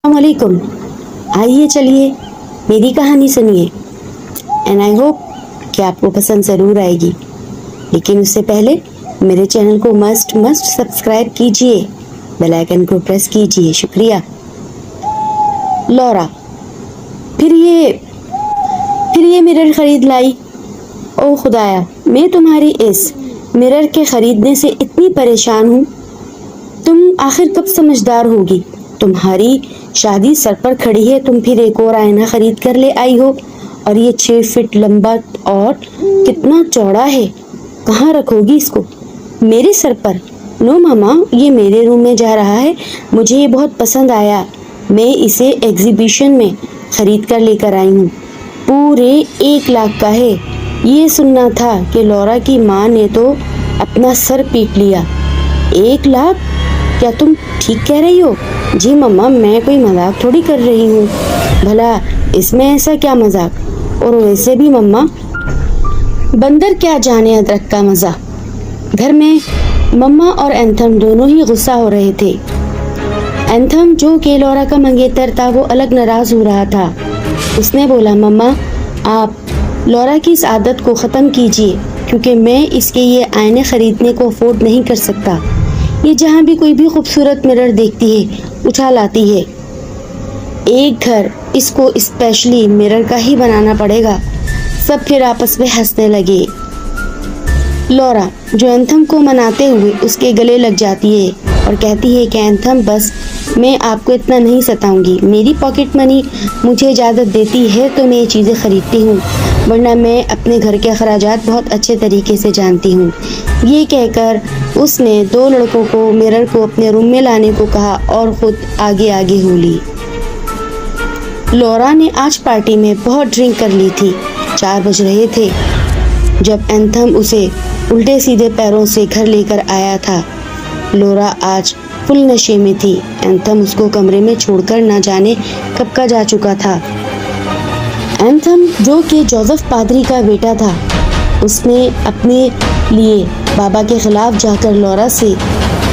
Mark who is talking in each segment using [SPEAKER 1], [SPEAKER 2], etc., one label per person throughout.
[SPEAKER 1] वालेकुम। आइए चलिए मेरी कहानी सुनिए एंड आई होप कि आपको पसंद ज़रूर आएगी। लेकिन उससे पहले मेरे चैनल को मस्ट सब्सक्राइब कीजिए, बेल आइकन को प्रेस कीजिए। शुक्रिया। लौरा फिर ये मिरर खरीद लाई। ओ खुदाया, मैं तुम्हारी इस मिरर के खरीदने से इतनी परेशान हूँ। तुम आखिर कब समझदार होगी? तुम्हारी शादी सर पर खड़ी है, तुम फिर एक और आईना खरीद कर ले आई हो। और ये 6 फीट लंबा और कितना चौड़ा है। कहाँ रखोगी इसको? मेरे सर पर? नो मामा, ये मेरे रूम में जा रहा है। मुझे ये बहुत पसंद आया। मैं इसे एग्जीबिशन में खरीद कर लेकर आई हूँ। पूरे 1 लाख का है। ये सुनना था कि लौरा की माँ ने तो अपना सर पीट लिया। 1 लाख? क्या तुम ठीक कह रही हो? जी मम्मा, मैं कोई मजाक थोड़ी कर रही हूँ। भला इसमें ऐसा क्या मजाक? और वैसे भी मम्मा, बंदर क्या जाने अदरक का मजा। घर में मम्मा और एंथम दोनों ही गुस्सा हो रहे थे। एंथम, जो कि लौरा का मंगेतर था, वो अलग नाराज हो रहा था। उसने बोला, मम्मा आप लौरा की इस आदत को ख़त्म कीजिए, क्योंकि मैं इसके ये आईने ख़रीदने को अफोर्ड नहीं कर सकता। ये जहाँ भी कोई भी खूबसूरत मिरर देखती है उठा लाती है। एक घर इसको स्पेशली मिरर का ही बनाना पड़ेगा। सब फिर आपस में हंसने लगे। लौरा, जो एंथम को मनाते हुए उसके गले लग जाती है और कहती है कि एंथम, बस मैं आपको इतना नहीं सताऊंगी। मेरी पॉकेट मनी मुझे इजाज़त देती है तो मैं ये चीज़ें खरीदती हूँ, वरना मैं अपने घर के अखराजात बहुत अच्छे तरीके से जानती हूँ। ये कहकर उसने 2 लड़कों को मिरर को अपने रूम में लाने को कहा और खुद आगे आगे हो ली। लौरा ने आज पार्टी में बहुत ड्रिंक कर ली थी। 4 बज रहे थे जब एंथम उसे उल्टे सीधे पैरों से घर लेकर आया था। लौरा आज फुल नशे में थी। एंथम उसको कमरे में छोड़कर ना जाने कब का जा चुका था। एंथम, जो कि जोसेफ पादरी का बेटा था, उसने अपने लिए बाबा के खिलाफ जाकर लौरा से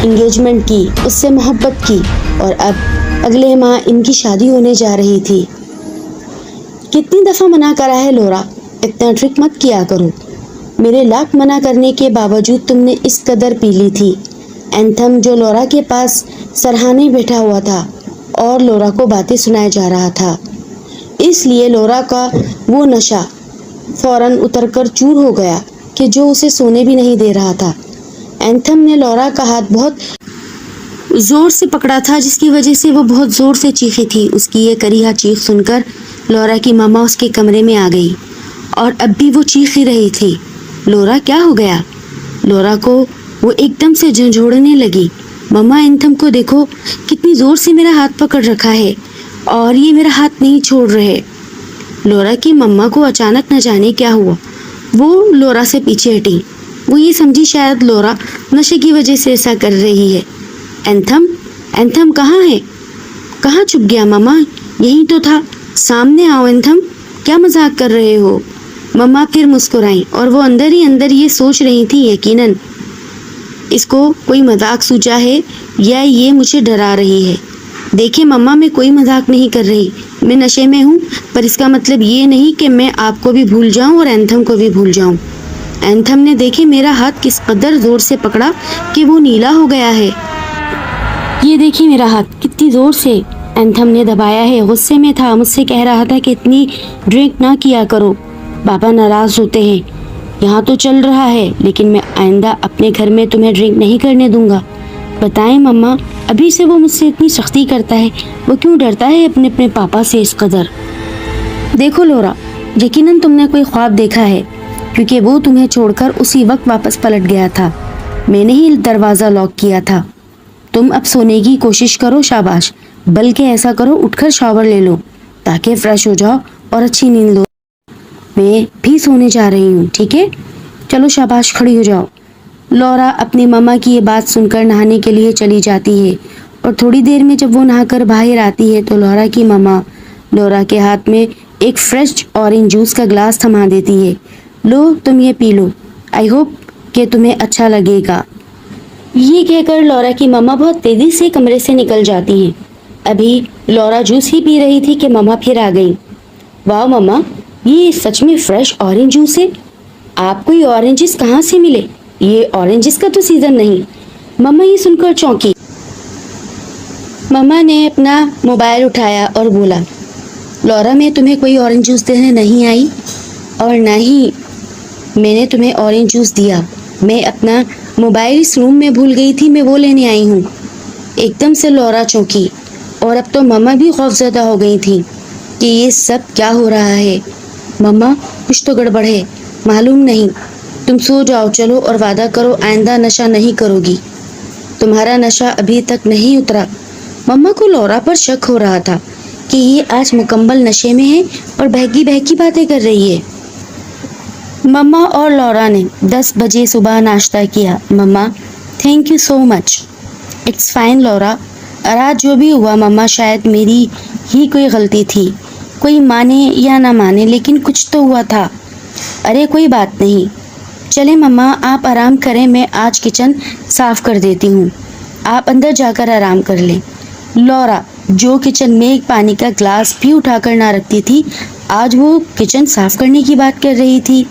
[SPEAKER 1] इंगेजमेंट की, उससे मोहब्बत की और अब अगले माह इनकी शादी होने जा रही थी। कितनी दफ़ा मना करा है लौरा, इतना ट्रिक मत किया करो। मेरे लाख मना करने के बावजूद तुमने इस कदर पी ली थी। एंथम, जो लौरा के पास सरहाने बैठा हुआ था और लौरा को बातें सुनाया जा रहा था, इसलिए लौरा का वो नशा फौरन उतरकर चूर हो गया कि जो उसे सोने भी नहीं दे रहा था। एंथम ने लौरा का हाथ बहुत जोर से पकड़ा था, जिसकी वजह से वो बहुत जोर से चीखी थी। उसकी ये करीहा चीख सुनकर लौरा की मामा उसके कमरे में आ गई और अब भी वो चीख ही रही थी। लौरा, क्या हो गया? लौरा को वो एकदम से झंझोड़ने लगी। मम्मा, एंथम को देखो, कितनी जोर से मेरा हाथ पकड़ रखा है और ये मेरा हाथ नहीं छोड़ रहे। लौरा की मम्मा को अचानक न जाने क्या हुआ, वो लौरा से पीछे हटी। वो ये समझी शायद लौरा नशे की वजह से ऐसा कर रही है। एंथम कहाँ है? कहाँ छुप गया मम्मा? यही तो था, सामने आओ। एंथम, क्या मजाक कर रहे हो? मम्मा फिर मुस्कुराई और वो अंदर ही अंदर ये सोच रही थी, यकीनन इसको कोई मजाक सूझा है या ये मुझे डरा रही है। देखिए मम्मा, मैं कोई मजाक नहीं कर रही। मैं नशे में हूँ, पर इसका मतलब ये नहीं कि मैं आपको भी भूल जाऊँ और एंथम को भी भूल जाऊँ। एंथम ने देखे मेरा हाथ किस कदर जोर से पकड़ा कि वो नीला हो गया है। ये देखिए मेरा हाथ कितनी जोर से एंथम ने दबाया है। गुस्से में था, मुझसे कह रहा था कि इतनी ड्रिंक ना किया करो, पापा नाराज होते हैं। यहाँ तो चल रहा है, लेकिन मैं आइंदा अपने घर में तुम्हें ड्रिंक नहीं करने दूंगा। बताएं मम्मा, अभी से वो मुझसे इतनी सख्ती करता है, वो क्यों डरता है अपने अपने पापा से इस कदर? देखो लौरा, यकीनन तुमने कोई ख्वाब देखा है, क्योंकि वो तुम्हें छोड़कर उसी वक्त वापस पलट गया था। मैंने ही दरवाज़ा लॉक किया था। तुम अब सोने की कोशिश करो, शाबाश। बल्कि ऐसा करो, उठकर शावर ले लो ताकि फ्रेश हो जाओ और अच्छी नींद लो। मैं भी सोने जा रही हूँ, ठीक है? चलो शाबाश, खड़ी हो जाओ। लौरा अपनी मम्मा की ये बात सुनकर नहाने के लिए चली जाती है और थोड़ी देर में जब वो नहाकर बाहर आती है तो लौरा की मम्मा लौरा के हाथ में एक फ्रेश ऑरेंज जूस का ग्लास थमा देती है। लो, तुम ये पी लो, आई होप कि तुम्हें अच्छा लगेगा। ये कहकर लौरा की मम्मा बहुत तेजी से कमरे से निकल जाती हैं। अभी लौरा जूस ही पी रही थी कि मम्मा फिर आ गई। वाह मम्मा, ये सच में फ्रेश ऑरेंज जूस है। आपको ये ऑरेंजेस कहाँ से मिले? ये ऑरेंजेस का तो सीजन नहीं। मम्मा ये सुनकर चौंकी। मम्मा ने अपना मोबाइल उठाया और बोला, लौरा मैं तुम्हें कोई ऑरेंज जूस देने नहीं आई और ना ही मैंने तुम्हें ऑरेंज जूस दिया। मैं अपना मोबाइल इस रूम में भूल गई थी, मैं वो लेने आई हूँ। एकदम से लौरा चौंकी और अब तो मम्मा भी खौफजदा हो गई थी कि ये सब क्या हो रहा है। मम्मा कुछ तो गड़बड़ है, मालूम नहीं। तुम सो जाओ चलो और वादा करो आइंदा नशा नहीं करोगी। तुम्हारा नशा अभी तक नहीं उतरा। मम्मा को लौरा पर शक हो रहा था कि ये आज मुकम्मल नशे में है और बहकी बहकी बातें कर रही है। मम्मा और लौरा ने 10 बजे सुबह नाश्ता किया। Mama thank you so much. It's fine Laura, रात जो भी हुआ मम्मा शायद मेरी ही कोई गलती थी। कोई माने या ना माने लेकिन कुछ तो हुआ था। अरे कोई बात नहीं, चले मम्मा आप आराम करें, मैं आज किचन साफ कर देती हूँ। आप अंदर जाकर आराम कर लें। लौरा जो किचन में एक पानी का ग्लास भी उठाकर ना रखती थी, आज वो किचन साफ करने की बात कर रही थी।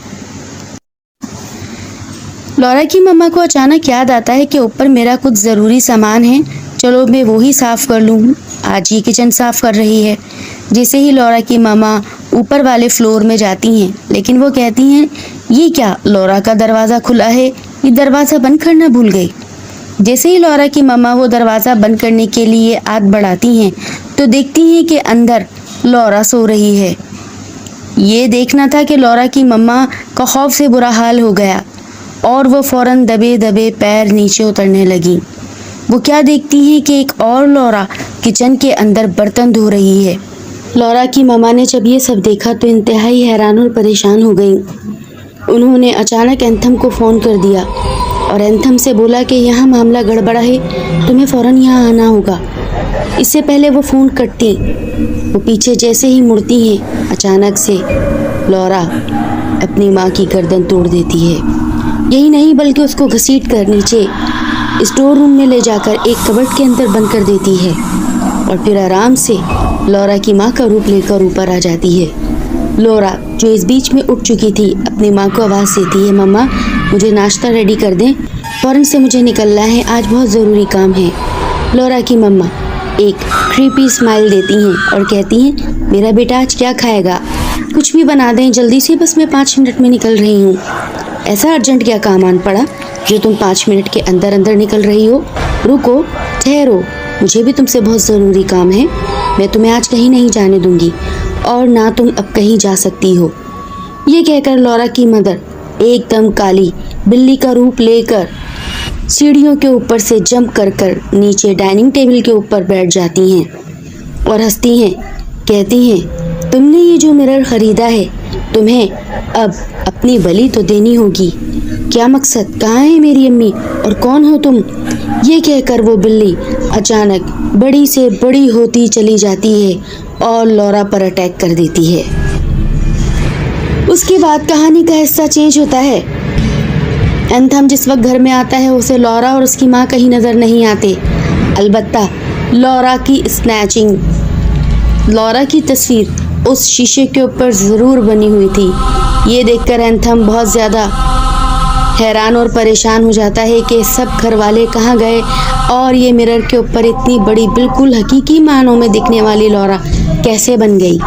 [SPEAKER 1] लौरा की मम्मा को अचानक याद आता है कि ऊपर मेरा कुछ ज़रूरी सामान है, चलो मैं वो ही साफ़ कर लूँ। आज ही किचन साफ़ कर रही है। जैसे ही लौरा की मामा ऊपर वाले फ्लोर में जाती हैं, लेकिन वो कहती हैं ये क्या, लौरा का दरवाज़ा खुला है, ये दरवाज़ा बंद करना भूल गई। जैसे ही लौरा की मामा वो दरवाज़ा बंद करने के लिए हाथ बढ़ाती हैं तो देखती हैं कि अंदर लौरा सो रही है। ये देखना था कि लौरा की मम्मा का खौफ से बुरा हाल हो गया और वो फ़ौरन दबे दबे पैर नीचे उतरने लगी। वो क्या देखती हैं कि एक और लौरा किचन के अंदर बर्तन धो रही है। लौरा की मम्मा ने जब ये सब देखा तो इंतहाई हैरान और परेशान हो गई। उन्होंने अचानक एंथम को फ़ोन कर दिया और एंथम से बोला कि यहाँ मामला गड़बड़ा है, तुम्हें फ़ौरन यहाँ आना होगा। इससे पहले वो फ़ोन कटती, वो पीछे जैसे ही मुड़ती हैं, अचानक से लौरा अपनी माँ की गर्दन तोड़ देती है। यही नहीं बल्कि उसको घसीट कर नीचे स्टोर रूम में ले जाकर एक कबर्ड के अंदर बंद कर देती है और फिर आराम से लौरा की माँ का रूप लेकर ऊपर आ जाती है। लौरा जो इस बीच में उठ चुकी थी अपनी माँ को आवाज़ देती है, मम्मा मुझे नाश्ता रेडी कर दें, फ़ौरन से मुझे निकलना है, आज बहुत ज़रूरी काम है। लौरा की मम्मा एक क्रीपी स्माइल देती हैं और कहती हैं मेरा बेटा आज क्या खाएगा, कुछ भी बना दें जल्दी से, बस मैं 5 मिनट में निकल रही हूँ। ऐसा अर्जेंट क्या काम आन पड़ा जो तुम 5 मिनट के अंदर अंदर निकल रही हो? रुको, ठहरो, मुझे भी तुमसे बहुत ज़रूरी काम है। मैं तुम्हें आज कहीं नहीं जाने दूंगी और ना तुम अब कहीं जा सकती हो। ये कहकर लौरा की मदर एकदम काली बिल्ली का रूप लेकर सीढ़ियों के ऊपर से जंप कर नीचे डाइनिंग टेबल के ऊपर बैठ जाती हैं और हंसती हैं। कहती हैं तुमने ये जो मिरर ख़रीदा है, तुम्हें अब अपनी बलि तो देनी होगी। क्या मकसद, कहाँ है मेरी अम्मी और कौन हो तुम? ये कहकर वो बिल्ली अचानक बड़ी से बड़ी होती चली जाती है और लौरा पर अटैक कर देती है। उसके बाद कहानी का हिस्सा चेंज होता है। एंथम जिस वक्त घर में आता है उसे लौरा और उसकी माँ कहीं नज़र नहीं आते। अलबत्ता लौरा की स्नैचिंग, लौरा की तस्वीर उस शीशे के ऊपर ज़रूर बनी हुई थी। ये देखकर एंथम बहुत ज़्यादा हैरान और परेशान हो जाता है कि सब घर वाले कहाँ गए और ये मिरर के ऊपर इतनी बड़ी बिल्कुल हकीकी मानों में दिखने वाली लौरा कैसे बन गई।